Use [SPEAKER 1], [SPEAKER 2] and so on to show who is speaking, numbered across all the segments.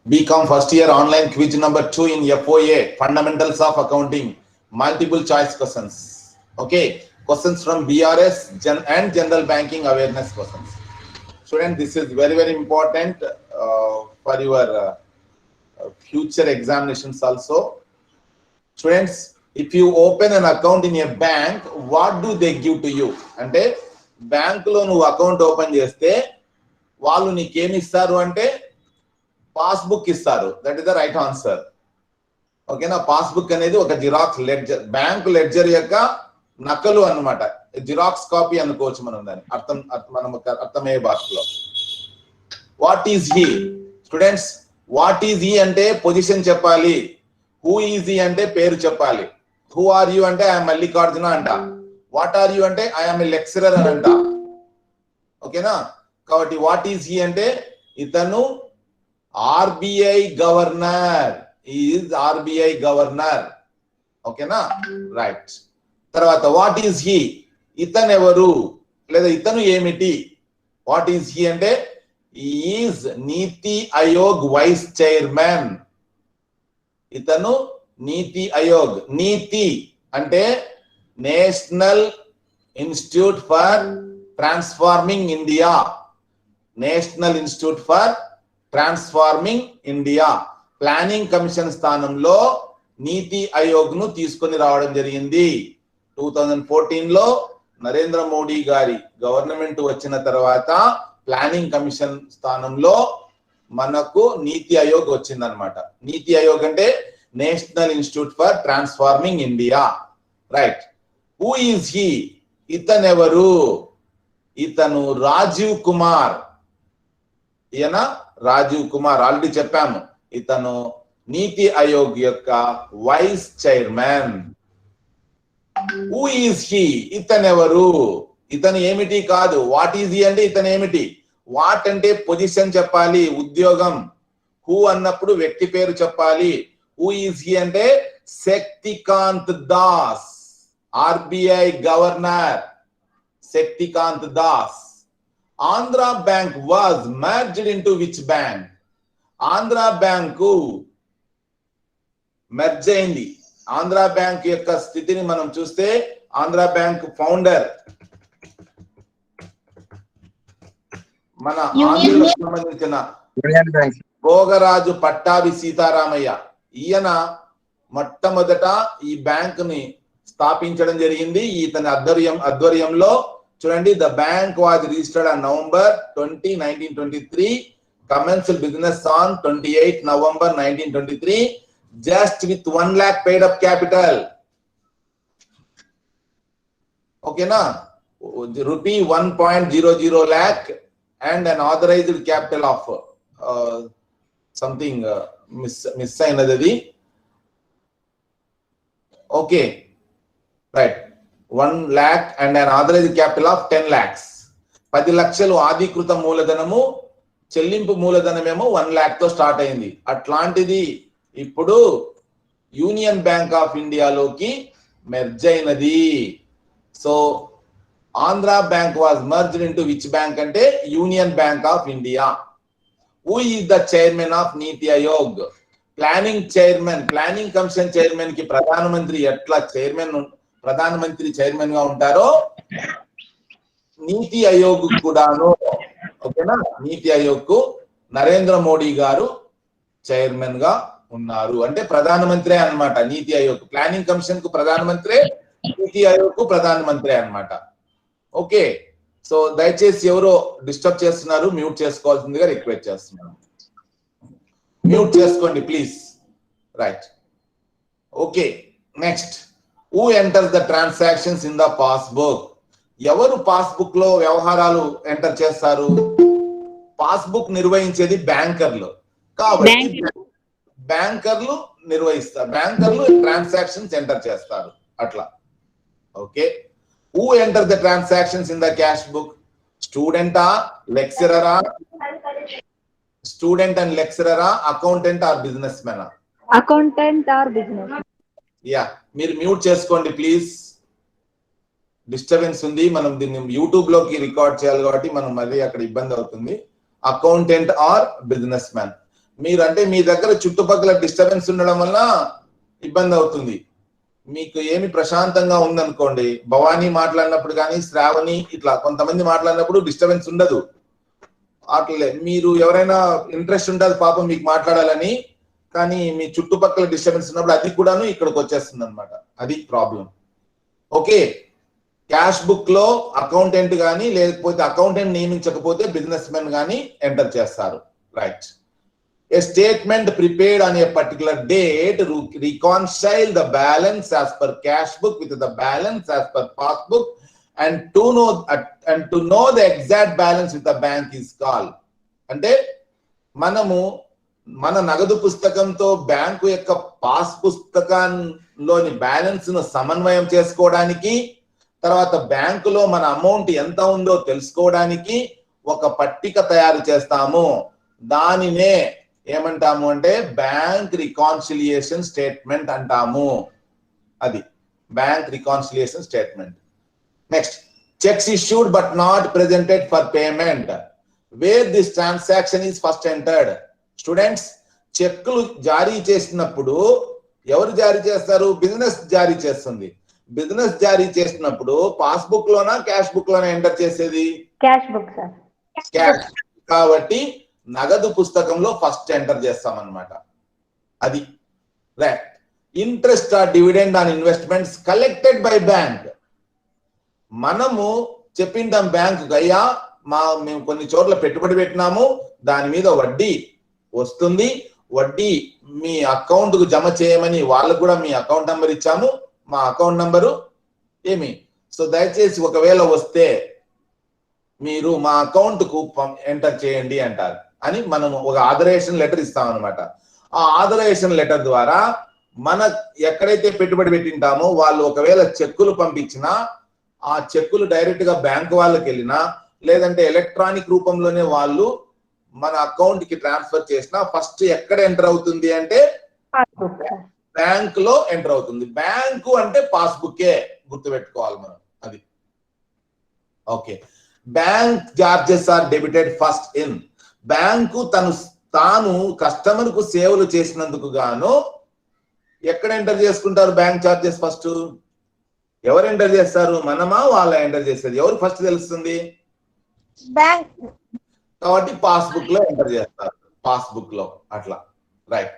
[SPEAKER 1] BCom first year online quiz number 2 in FOA, Fundamentals of Accounting, multiple choice questions. Okay, questions from BRS and general banking awareness questions. Student, this is very, very important for your future examinations also. Students, if you open an account in a bank, what do they give to you? అంటే bank లో నువ్వు account open చేస్తే వాళ్ళు నీకేమి ఇస్తారు అంటే passbook ఇస్తారు. That is the right answer. ఓకేనా? పాస్బుక్ అనేది ఒక జిరాక్స్ లెడ్జర్, బ్యాంక్ లెడ్జర్ యొక్క నకలు అన్నమాట. జిరాక్స్ కాపీ అనుకోవచ్చు మనం దాన్ని మనం అర్థమయ్యే భాషలో. What is he? Students, what is he అంటే పొజిషన్ చెప్పాలి. హూ ఈజ్ హీ అంటే పేరు చెప్పాలి. హూ ఆర్ యూ అంటే ఐఎమ్ మల్లికార్జున అంట. వాట్ ఆర్ యూ అంటే ఐఎమ్ ఏ లెక్చరర్ అని అంట. ఓకేనా? కాబట్టి వాట్ ఈజ్ హీ అంటే ఇతను RBI governor. Is RBI governor. ఓకేనా? రైట్. తర్వాత వాట్ ఈజ్ హీ? ఇతను ఎవరు లేదా ఇతను ఏమిటి? వాట్ ఈజ్ హీ అంటే is NITI Aayog vice chairman. ఇతను నీతి ఆయోగ్. నీతి అంటే national institute for transforming India. National institute for transforming India planning commission స్థానంలో నీతి ఆయోగ్ ను తీసుకొని రావడం జరిగింది. 2014 లో నరేంద్ర మోడీ గారి గవర్నమెంట్ వచ్చిన తర్వాత ప్లానింగ్ కమిషన్ స్థానంలో మనకు నీతి ఆయోగ్ వచ్చిందనమాట. నీతి ఆయోగ్ అంటే national institute for transforming India. Right. Who is he? ఇతనెవరు? ఇతను రాజీవ్ కుమార్. ఈయన రాజీవ్ కుమార్, ఆల్రెడీ చెప్పాము. ఇతను నీతి ఆయోగ్ యొక్క vice chairman. Who is he? ఇతనెవరు? ఇతను ఏమిటి కాదు. వాట్ ఈజ్ హీ అంటే ఇతను ఏమిటి. వాట్ అంటే పొజిషన్ చెప్పాలి, ఉద్యోగం. హూ అన్నప్పుడు వ్యక్తి పేరు చెప్పాలి. హూ ఈజ్ హీ అంటే Shaktikant Das, RBI governor Shaktikant Das. Andhra Bank was merged into which bank? Andhra bank merge అయింది. ఆంధ్ర బ్యాంక్ యొక్క స్థితిని మనం చూస్తే ఆంధ్ర బ్యాంక్ ఫౌండర్ మన ఆంధ్రకు సంబంధించిన భోగరాజు పట్టాభి సీతారామయ్య. ఈయన మొట్టమొదట ఈ బ్యాంక్ ని స్థాపించడం జరిగింది. ఇతని ఆధ్వర్యంలో చూడండి. The bank was registered on November 20, 1923, commenced business on 28 November 1923, just with 1 lakh paid up capital. ఓకేనా? Rupee 1.00 lakh and an authorized capital of something miss అయినది. Okay, right. 1 lakh and an authorized capital of 10 lakhs. 10 లక్షలు ఆధికృత మూలధనము, చెల్లింపు మూలధనమేమో 1 lakh తో start అయింది. అట్లాంటిది ఇప్పుడు Union Bank of ఇండియాలోకి మెర్జ్ అయినది. So Andhra Bank was merged into which bank అంటే Union Bank of India. Who is the chairman of NITI Aayog? Planning chairman. Planning commission chairman కి ప్రధానమంత్రి ఎట్లా ప్రధానమంత్రి చైర్మన్ గా ఉంటారో నీతి ఆయోగ్ కూడాను. ఓకేనా? నీతి ఆయోగ్ కు నరేంద్ర మోడీ గారు చైర్మన్ గా ఉన్నారు. అంటే ప్రధానమంత్రి అన్నమాట. నీతి ఆయోగ్ ప్లానింగ్ కమిషన్ కు ప్రధానమంత్రి, నీతి ఆయోగ్ కు ప్రధానమంత్రి అన్నమాట. ఓకే, సో దయచేసి ఎవరో డిస్టర్బ్ చేస్తున్నారు, మ్యూట్ చేసుకోవాల్సిందిగా రిక్వెస్ట్ చేస్తున్నాను. మ్యూట్ చేసుకోండి please. Right. Okay, next. Who enters the transactions in the passbook? ఎవరు పాస్బుక్ లో వ్యవహారాలు ఎంటర్ చేస్తారు? పాస్బుక్ నిర్వహించేది బ్యాంకర్లు. కాబట్టి బ్యాంకర్లు నిర్వహిస్తారు. బ్యాంకర్లు ట్రాన్సాక్షన్స్ ఎంటర్ చేస్తారు. అట్లా. Okay. Who enter the transactions in the cash book? స్టూడెంటా, లెక్చరరా? స్టూడెంట్ అండ్ లెక్చరరా, accountant or businessmen?
[SPEAKER 2] Accountant or business.
[SPEAKER 1] Yeah, మీరు మ్యూట్ చేసుకోండి ప్లీజ్. డిస్టర్బెన్స్ ఉంది. మనం దీన్ని యూట్యూబ్ లోకి రికార్డ్ చేయాలి కాబట్టి మనం మళ్ళీ అక్కడ ఇబ్బంది అవుతుంది. Accountant or business man. మీరంటే మీ దగ్గర చుట్టుపక్కల డిస్టర్బెన్స్ ఉండడం వల్ల ఇబ్బంది అవుతుంది. మీకు ఏమి ప్రశాంతంగా ఉందనుకోండి, భవానీ మాట్లాడినప్పుడు కానీ శ్రావణి ఇట్లా కొంతమంది మాట్లాడినప్పుడు డిస్టర్బెన్స్ ఉండదు. అట్లే మీరు ఎవరైనా ఇంట్రెస్ట్ ఉండదు పాపం మీకు మాట్లాడాలని, కానీ మీ చుట్టుపక్కల డిస్టర్బెన్స్ ఉన్నప్పుడు అది కూడాను ఇక్కడికి వచ్చేస్తుంది అనమాట. అది ప్రాబ్లం. ఓకే, క్యాష్ బుక్ లో అకౌంటెంట్ కానీ లేకపోతే అకౌంటెంట్ నియమించకపోతే బిజినెస్ మెన్ కానీ ఎంటర్ చేస్తారు. Right. A statement prepared on a particular date reconcile the balance as per cash book with the balance as per passbook and to know the exact balance with the bank is called. అంటే మనము మన నగదు పుస్తకంతో bank యొక్క pass పుస్తకంలోని balance ను సమన్వయం చేసుకోవడానికి, తర్వాత బ్యాంకులో మన అమౌంట్ ఎంత ఉందో తెలుసుకోవడానికి ఒక పట్టిక తయారు చేస్తాము. దానినే ఏమంటాము అంటే బ్యాంక్ రికాన్సిలియేషన్ స్టేట్మెంట్ అంటాము. అది bank reconciliation statement. Next, cheques issued but not presented for payment where this transaction is first entered. Students, చెక్కులు జారీ చేసినప్పుడు ఎవరు జారీ చేస్తారు? బిజినెస్ జారీ చేస్తుంది. బిజినెస్ జారీ చేసినప్పుడు పాస్బుక్ లోనా క్యాష్ బుక్ లోనా ఎంటర్ చేసేది?
[SPEAKER 2] Cash book sir.
[SPEAKER 1] క్యాష్. కాబట్టి నగదు పుస్తకంలో ఫస్ట్ ఎంటర్ చేస్తామన్నమాట. అది right. Interest or dividend on investments collected by bank. మనము చెప్పింటాం బ్యాంకు అయ్యా మేము కొన్ని చోట్ల పెట్టుబడి పెట్టినాము, దాని మీద వడ్డీ వస్తుంది, వడ్డీ మీ అకౌంట్ కు జమ చేయమని వాళ్ళకు కూడా మీ అకౌంట్ నంబర్ ఇచ్చాము, మా అకౌంట్ నంబరు ఏమి, సో దయచేసి ఒకవేళ వస్తే మీరు మా అకౌంట్ కు ఎంటర్ చేయండి అంటారు అని మనము ఒక ఆథరైజేషన్ లెటర్ ఇస్తాం అనమాట. ఆ ఆథరైజేషన్ లెటర్ ద్వారా మన ఎక్కడైతే పెట్టుబడి పెట్టింటామో వాళ్ళు ఒకవేళ చెక్కులు పంపించినా ఆ చెక్కులు డైరెక్ట్ గా బ్యాంక్ వాళ్ళకి వెళ్ళినా లేదంటే ఎలక్ట్రానిక్ రూపంలోనే వాళ్ళు మన అకౌంట్ కి ట్రాన్స్ఫర్ చేసినా ఫస్ట్ ఎక్కడ ఎంటర్ అవుతుంది అంటే బ్యాంక్ లో ఎంటర్ అవుతుంది. బ్యాంకు అంటే పాస్బుకే గుర్తుపెట్టుకోవాలి మనం. అది okay. Bank charges are debited first in. Bank తాను కస్టమర్ కు సేవలు చేసినందుకు గాను ఎక్కడ ఎంటర్ చేసుకుంటారు బ్యాంక్ చార్జెస్? ఫస్ట్ ఎవరు ఎంటర్ చేస్తారు? మనమా వాళ్ళ ఎంటర్ చేసేది? ఎవరు ఫస్ట్ తెలుస్తుంది?
[SPEAKER 2] బ్యాంక్.
[SPEAKER 1] కాబట్టి పాస్బుక్ లో ఎంటర్ చేస్తారు. పాస్బుక్ లో అట్లా. Right.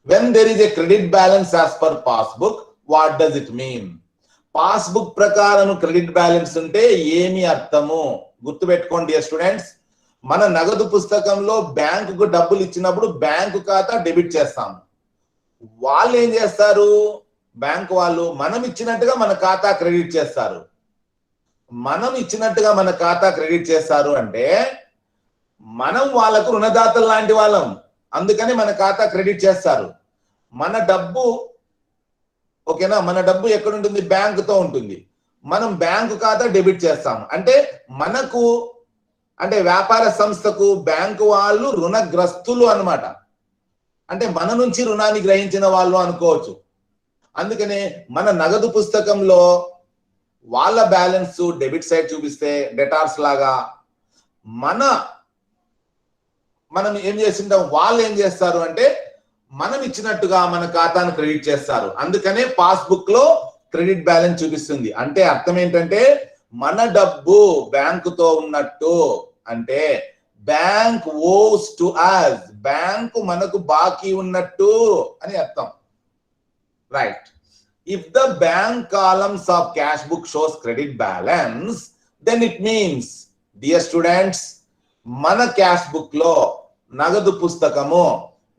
[SPEAKER 1] When there is a credit balance as per passbook, what does it mean? Passbook ప్రకారం క్రెడిట్ బ్యాలెన్స్ ఉంటే ఏమి అర్థము? గుర్తుపెట్టుకోండి స్టూడెంట్స్. మన నగదు పుస్తకంలో బ్యాంకుకు డబ్బులు ఇచ్చినప్పుడు బ్యాంకు ఖాతా డెబిట్ చేస్తాము. వాళ్ళు ఏం చేస్తారు? బ్యాంకు వాళ్ళు మనం ఇచ్చినట్టుగా మన ఖాతా క్రెడిట్ చేస్తారు. మనం ఇచ్చినట్టుగా మన ఖాతా క్రెడిట్ చేస్తారు అంటే మనం వాళ్ళకు రుణదాతలు లాంటి వాళ్ళం, అందుకని మన ఖాతా క్రెడిట్ చేస్తారు. మన డబ్బు ఓకేనా, మన డబ్బు ఎక్కడ ఉంటుంది? బ్యాంకుతో ఉంటుంది. మనం బ్యాంకు ఖాతా డెబిట్ చేస్తాం అంటే మనకు అంటే వ్యాపార సంస్థకు బ్యాంకు వాళ్ళు రుణగ్రస్తులు అన్నమాట. అంటే మన నుంచి రుణాన్ని గ్రహించిన వాళ్ళు అనుకోవచ్చు. అందుకనే మన నగదు పుస్తకంలో వాళ్ళ బ్యాలెన్స్ డెబిట్ సైడ్ చూపిస్తే డెటార్స్ లాగా మనం ఏం చేసింటాం, వాళ్ళు ఏం చేస్తారు అంటే మనం ఇచ్చినట్టుగా మన ఖాతాను క్రెడిట్ చేస్తారు. అందుకనే పాస్బుక్ లో క్రెడిట్ బ్యాలెన్స్ చూపిస్తుంది. అంటే అర్థం ఏంటంటే మన డబ్బు బ్యాంకుతో ఉన్నట్టు, అంటే బ్యాంక్ ఓస్ టు us, బ్యాంకు మనకు బాకీ ఉన్నట్టు అని అర్థం. Right. If the bank columns of cash book shows credit balance, then it means, dear students, మన క్యాష్ బుక్ లో నగదు పుస్తకము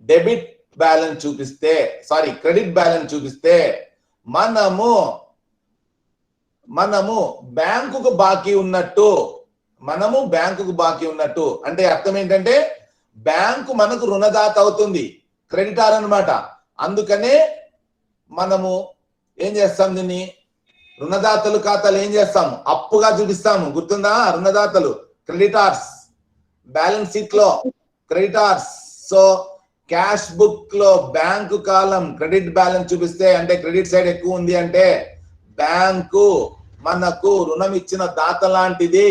[SPEAKER 1] డెబిట్ బ్యాలెన్స్ చూపిస్తే క్రెడిట్ బ్యాలెన్స్ చూపిస్తే మనము బ్యాంకుకు బాకీ ఉన్నట్టు, అంటే అర్థం ఏంటంటే బ్యాంకు మనకు రుణదాత అవుతుంది, క్రెడిటార్ అన్నమాట. అందుకనే మనము ఏం చేస్తాం, దీన్ని రుణదాతలు ఖాతాలు ఏం చేస్తాము, అప్పుగా చూపిస్తాము. గుర్తుందా? రుణదాతలు క్రెడిటార్స్, బ్యాలెన్స్ షీట్ లో క్రెడిటార్స్. సో క్యాష్ బుక్ లో బ్యాంకు కాలం క్రెడిట్ బ్యాలెన్స్ చూపిస్తే అంటే క్రెడిట్ సైడ్ ఎక్కువ ఉంది అంటే బ్యాంకు మనకు రుణం ఇచ్చిన దాత లాంటిది,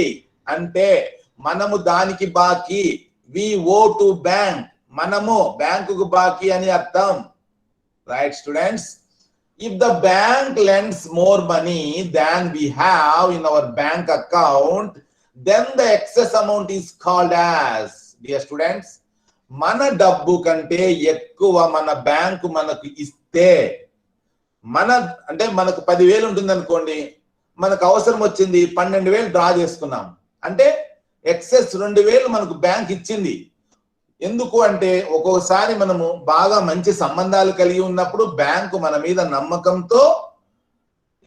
[SPEAKER 1] అంటే మనము దానికి బాకీ, వి ఓ టు బ్యాంక్, మనము బ్యాంకుకు బాకీ అని అర్థం. Right students? If the bank lends more money than we have in our bank account, then the excess amount is called as, dear students, మన డబ్బు కంటే ఎక్కువ మన బ్యాంకు మనకు ఇస్తే, అంటే మనకు 10,000 ఉంటుంది అనుకోండి, మనకు అవసరం వచ్చింది 12,000 డ్రా చేసుకున్నాం అంటే ఎక్సెస్ 2,000 మనకు బ్యాంక్ ఇచ్చింది. ఎందుకు అంటే ఒక్కోసారి మనము బాగా మంచి సంబంధాలు కలిగి ఉన్నప్పుడు బ్యాంకు మన మీద నమ్మకంతో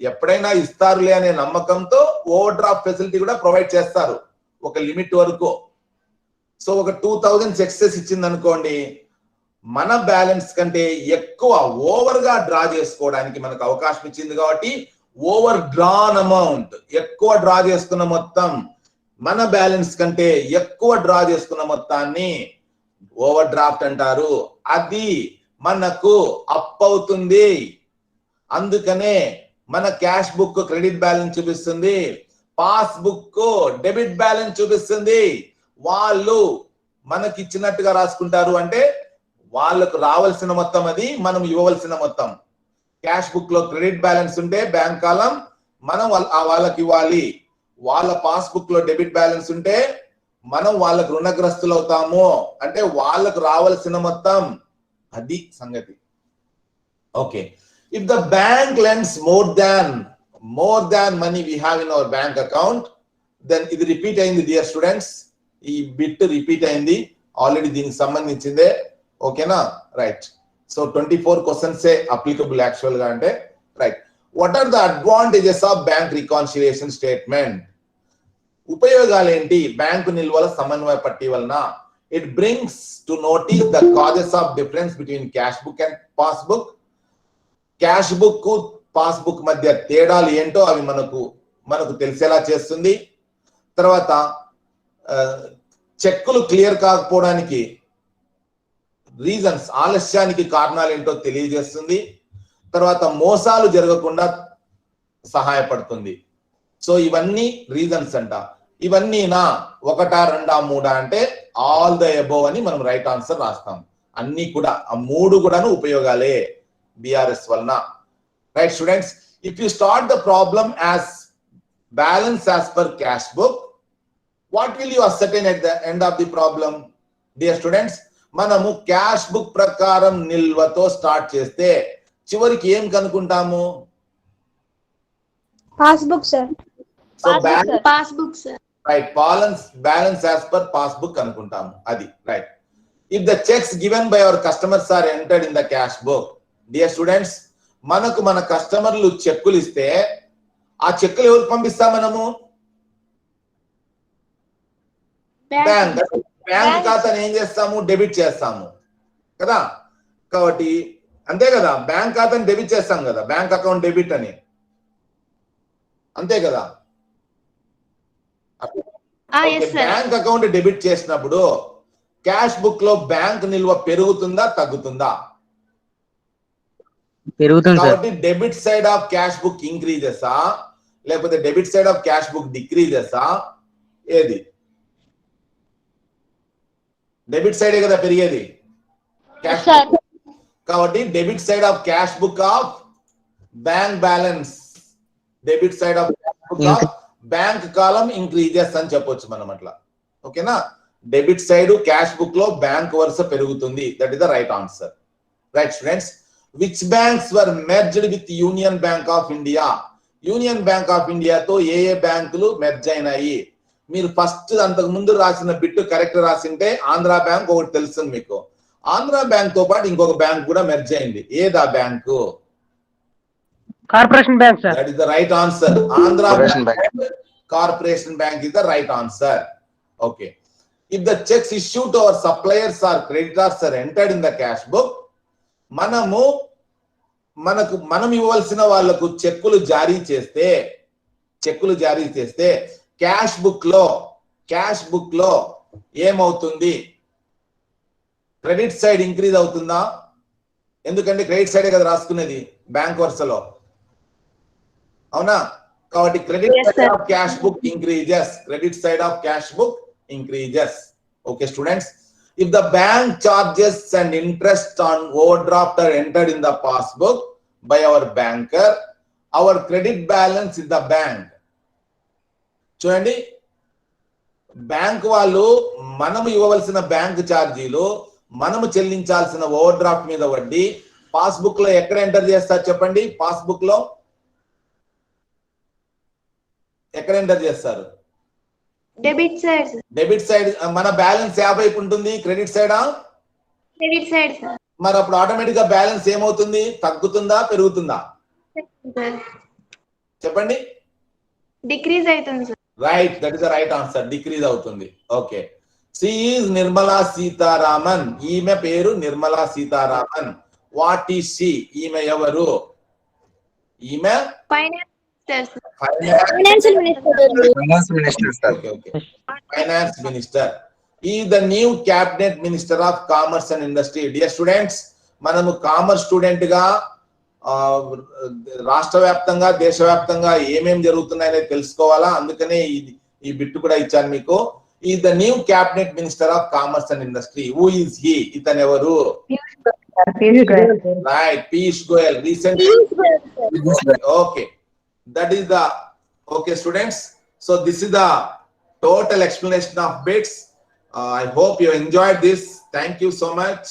[SPEAKER 1] ఎప్పుడైనా ఇస్తారులే అనే నమ్మకంతో ఓవర్ డ్రాఫ్ట్ ఫెసిలిటీ కూడా ప్రొవైడ్ చేస్తారు ఒక లిమిట్ వరకు. సో ఒక 2,000 ఎక్సెస్ ఇచ్చింది అనుకోండి, మన బ్యాలెన్స్ కంటే ఎక్కువ ఓవర్ గా డ్రా చేసుకోవడానికి మనకు అవకాశం ఇచ్చింది కాబట్టి ఓవర్ డ్రాన్ అమౌంట్, ఎక్కువ డ్రా చేసుకున్న మొత్తం, మన బ్యాలెన్స్ కంటే ఎక్కువ డ్రా చేసుకున్న మొత్తాన్ని ఓవర్ డ్రాఫ్ట్ అంటారు. అది మనకు అప్ అవుతుంది. అందుకనే మన క్యాష్ బుక్ క్రెడిట్ బ్యాలెన్స్ చూపిస్తుంది, పాస్ బుక్ డెబిట్ బ్యాలెన్స్ చూపిస్తుంది. వాళ్ళు మనకి ఇచ్చినట్టుగా రాసుకుంటారు అంటే వాళ్ళకు రావాల్సిన మొత్తం, అది మనం ఇవ్వవలసిన మొత్తం. క్యాష్ బుక్ లో క్రెడిట్ బ్యాలెన్స్ ఉంటే బ్యాంక్ కాలం మనం వాళ్ళకి ఇవ్వాలి. వాళ్ళ పాస్ బుక్ లో డెబిట్ బ్యాలెన్స్ ఉంటే మనం వాళ్ళకు రుణగ్రస్తులు అవుతాము అంటే వాళ్ళకు రావాల్సిన మొత్తం. అది సంగతి. Okay, if the bank lends more than money we have in our bank account, then ఇది రిపీట్ అయింది డియర్ స్టూడెంట్స్. ఈ బిట్ రిపీట్ అయింది ఆల్రెడీ, దీనికి సంబంధించిందే. ఓకేనా? Right. So 24 questions applicable actual గా అంటే. Right. What are the advantages of bank reconciliation statement? ఉపయోగాలు ఏంటి బ్యాంకు నిల్వల సమన్వయ పట్టీ వలన? It brings to notice the causes of difference between cash book and pass book. Cash book pass book మధ్య తేడాలు ఏంటో అవి మనకు తెలిసేలా చేస్తుంది. తర్వాత చెక్కులు క్లియర్ కాకపోవడానికి రీజన్స్, ఆలస్యానికి కారణాలు ఏంటో తెలియజేస్తుంది. తర్వాత మోసాలు జరగకుండా సహాయపడుతుంది. సో ఇవన్నీ రీజన్స్ అంట. ఇవన్నీ నా 1, 2, 3 అంటే ఆల్ ద అబోవ్ అని మనం రైట్ ఆన్సర్ రాస్తాం. అన్ని కూడా ఆ 3 కూడాను ఉపయోగాలే బిఆర్ఎస్ వలన. Right students? If you start the problem as balance as per cash book, what will you ascertain at the end of the problem? Dear students, మనము క్యాష్ బుక్ ప్రకారం నిల్వతో స్టార్ట్ చేస్తే చివరికి ఏం కనుక్కుంటాము?
[SPEAKER 2] Passbook sir.
[SPEAKER 1] So
[SPEAKER 2] passbook sir.
[SPEAKER 1] Right, balance as per passbook అనుకుంటాము. అది right. If the cheques given by our customers are entered in the cash book, dear students, మనకు మన కస్టమర్లు చెక్కులు ఇస్తే ఆ చెక్కులు ఎవరికి పంపిస్తాం మనము? బ్యాంక్ ఖాతాను ఏం చేస్తాము? డెబిట్ చేస్తాము కదా. కాబట్టి అంతే కదా, బ్యాంక్ ఖాతాని డెబిట్ చేస్తాం కదా, బ్యాంక్ అకౌంట్ డెబిట్ అని, అంతే కదా. బ్యాంక్ అకౌంట్ డెబిట్ చేసినప్పుడు క్యాష్ బుక్ లో బ్యాంక్ నిల్వ పెరుగుతుందా తగ్గుతుందా?
[SPEAKER 3] పెరుగుతుంది.
[SPEAKER 1] కాబట్టి debit side of cash book ఇంక్రీజెసా లేకపోతే debit side of cash book డిక్రీజెసా? ఏది? డెబిట్ సైడే కదా పెరిగేది క్యాష్. కాబట్టి debit side of cash book of bank balance, debit side of bank కాలం ఇంక్రీజెస్ అని చెప్పొచ్చు మనం అట్లా. ఓకేనా? డెబిట్ సైడ్ క్యాష్ బుక్ లో బ్యాంక్ వరుస పెరుగుతుంది. That is the right answer. Right students? Which banks were merged with Union Bank of India? Union Bank of ఇండియాతో ఏ బ్యాంకులు మెర్జ్ అయినాయి? మీరు ఫస్ట్ అంతకు ముందు రాసిన బిట్టు కరెక్ట్ రాసింటే ఆంధ్ర బ్యాంక్ ఒకటి తెలుస్తుంది మీకు. ఆంధ్ర బ్యాంక్ తో పాటు ఇంకొక బ్యాంక్ కూడా మెర్జ్ అయింది. ఏదా bank?
[SPEAKER 3] Corporation bank sir.
[SPEAKER 1] That is the right answer. Andhra corporation bank is the right answer. Okay. If the cheques issued to our suppliers or creditors are entered in the cash book, మనం ఇవ్వాల్సిన వాళ్లకు చెక్కులు జారీ చేస్తే cash book లో ఏమవుతుంది? Credit side increase అవుతుందా? ఎందుకంటే క్రెడిట్ సైడే కదా రాసుకునేది బ్యాంక్ వరుసలో, అవునా? కాబట్టి credit side of cash book increases. Okay students, If the bank charges and interest on overdraft are entered in the passbook by our banker, our credit balance in the bank. చూడండి, bank వాళ్ళు మనము ఇవ్వవలసిన bank ఛార్జీలు, మనము చెల్లించాల్సిన over draft మీద వడ్డీ passbook లో ఎక్కడ ఎంటర్ చేస్తారు చెప్పండి? పాస్బుక్ లో ఎక్కడ ఎంటర్ చేస్తారు?
[SPEAKER 2] Debit side sir.
[SPEAKER 1] Debit side. మన బ్యాలెన్స్ 50 ఉంటుంది, క్రెడిట్ సైడా?
[SPEAKER 2] Credit side sir.
[SPEAKER 1] మరి అప్పుడు ఆటోమేటిక్ గా బ్యాలెన్స్ ఏమవుతుంది? తగ్గుతుందా పెరుగుతుందా? చెప్పండి.
[SPEAKER 2] డిక్రీజ్ అవుతుంది sir.
[SPEAKER 1] Right, that is the right answer. Decrease అవుతుంది. Okay. She is Nirmala Sitharaman. ఈమె పేరు Nirmala Sitharaman. What is she? ఈమె ఎవరు? ఈమె
[SPEAKER 2] finance
[SPEAKER 3] minister sir.
[SPEAKER 1] Finance minister. ఈ the new cabinet minister of commerce and industry. Dear students, మనము కామర్స్ స్టూడెంట్ గా రాష్ట్ర వ్యాప్తంగా దేశవ్యాప్తంగా ఏమేం జరుగుతున్నాయనే తెలుసుకోవాలా, అందుకనే ఈ బిట్ కూడా ఇచ్చాను మీకు. ఈ the new cabinet minister of commerce and industry. Who is he? ఇతను ఎవరు? Right, Piyush Goyal. Recent. Okay, that is the okay students, so this is the total explanation of bits. I hope you enjoyed this. Thank you so much.